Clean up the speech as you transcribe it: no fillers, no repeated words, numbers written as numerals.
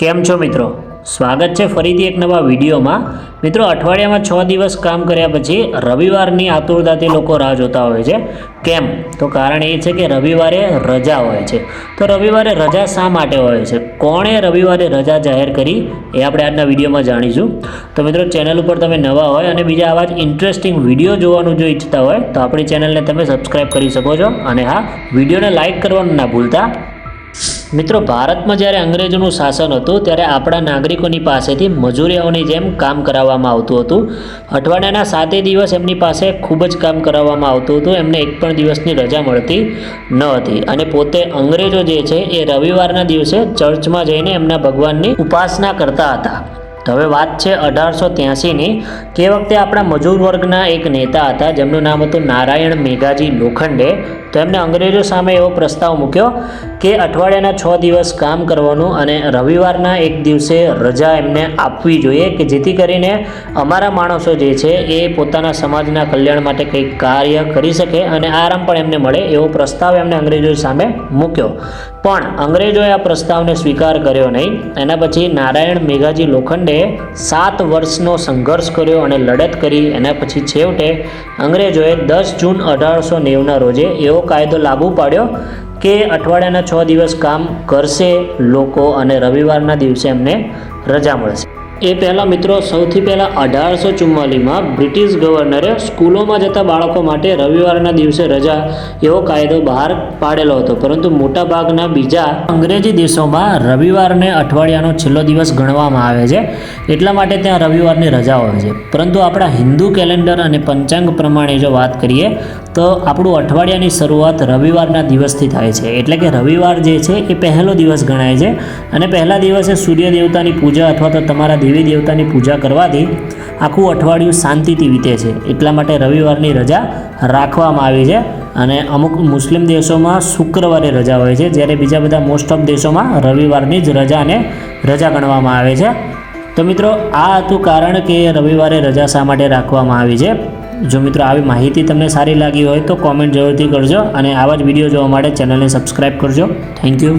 કેમ છો મિત્રો? સ્વાગત છે ફરીથી એક નવા વિડીયોમાં। મિત્રો, અઠવાડિયામાં 6 દિવસ કામ કર્યા પછી રવિવારની આતુરતાથી લોકો રાહ જોતા હોય છે। કેમ? તો કારણ એ છે કે રવિવારે રજા હોય છે। તો રવિવારે રજા શા માટે હોય છે? કોણે રવિવારે રજા જાહેર કરી એ આપણે આજના વિડીયોમાં જાણીશું। તો મિત્રો, ચેનલ ઉપર તમે નવા હોય અને બીજા આવા જ ઇન્ટરેસ્ટિંગ વિડીયો જોવાનું જો ઈચ્છતા હોય તો આપણી ચેનલને તમે સબસ્ક્રાઈબ કરી શકો છો અને હા, વિડીયોને લાઇક કરવાનું ના ભૂલતા। મિત્રો, ભારતમાં જ્યારે અંગ્રેજોનું શાસન હતું ત્યારે આપણા નાગરિકોની પાસેથી મજૂરીઓની જેમ કામ કરાવવામાં આવતું હતું। અઠવાડિયાના 7 દિવસ એમની પાસે ખૂબ જ કામ કરાવવામાં આવતું હતું। એમને એક પણ દિવસની રજા મળતી ન હતી અને પોતે અંગ્રેજો જે છે એ રવિવારના દિવસે ચર્ચમાં જઈને એમના ભગવાનની ઉપાસના કરતા હતા। તો હવે વાત છે 1883ની કે વખતે આપણા મજૂર વર્ગના એક નેતા હતા જેમનું નામ હતું નારાયણ મેઘાજી લોખંડે। તો એમને અંગ્રેજો સામે એવો પ્રસ્તાવ મૂક્યો કે અઠવાડિયાના 6 દિવસ કામ કરવાનું અને રવિવારના એક દિવસે રજા એમને આપવી જોઈએ કે જેથી કરીને અમારા માણસો જે છે એ પોતાના સમાજના કલ્યાણ માટે કંઈક કાર્ય કરી શકે અને આરામ પણ એમને મળે, એવો પ્રસ્તાવ એમને અંગ્રેજો સામે મૂક્યો। પણ અંગ્રેજોએ આ પ્રસ્તાવને સ્વીકાર કર્યો નહીં। એના પછી નારાયણ મેઘાજી લોખંડે 7 વર્ષનો સંઘર્ષ કર્યો અને લડત કરી। એના પછી છેવટે અંગ્રેજોએ 10 જૂન 1890ના રોજે એવો કાયદો લાગુ પાડ્યો કે અઠવાડિયાના 6 દિવસ કામ કરશે લોકો અને રવિવારના દિવસે એમને રજા મળશે। એ પહેલાં મિત્રો, સૌથી પહેલાં 1844માં બ્રિટિશ ગવર્નરે સ્કૂલોમાં જતા બાળકો માટે રવિવારના દિવસે રજા એવો કાયદો બહાર પાડેલો હતો, પરંતુ મોટાભાગના બીજા અંગ્રેજી દેશોમાં રવિવારને અઠવાડિયાનો છેલ્લો દિવસ ગણવામાં આવે છે, એટલા માટે ત્યાં રવિવારની રજા હોય છે। પરંતુ આપણા હિન્દુ કેલેન્ડર અને પંચાંગ પ્રમાણે જો વાત કરીએ તો આપણું અઠવાડિયાની શરૂઆત રવિવારના દિવસથી થાય છે, એટલે કે રવિવાર જે છે એ પહેલો દિવસ ગણાય છે અને પહેલા દિવસે સૂર્ય દેવતાની પૂજા અથવા તો તમારા દેવી દેવતાની પૂજા કરવાથી આખું અઠવાડિયું શાંતિથી વીતે છે, એટલા માટે રવિવારની રજા રાખવામાં આવી છે। અને અમુક મુસ્લિમ દેશોમાં શુક્રવારે રજા હોય છે, જ્યારે બીજા બધા મોસ્ટ ઓફ દેશોમાં રવિવારની જ રજાને રજા ગણવામાં આવે છે। તો મિત્રો, આ હતું કારણ કે રવિવારે રજા શા માટે રાખવામાં આવી છે। જો મિત્રો આવી માહિતી તમને સારી લાગી હોય તો કોમેન્ટ જરૂરથી કરજો અને આવા જ વિડીયો જોવા માટે ચેનલને સબસ્ક્રાઈબ કરજો। Thank you.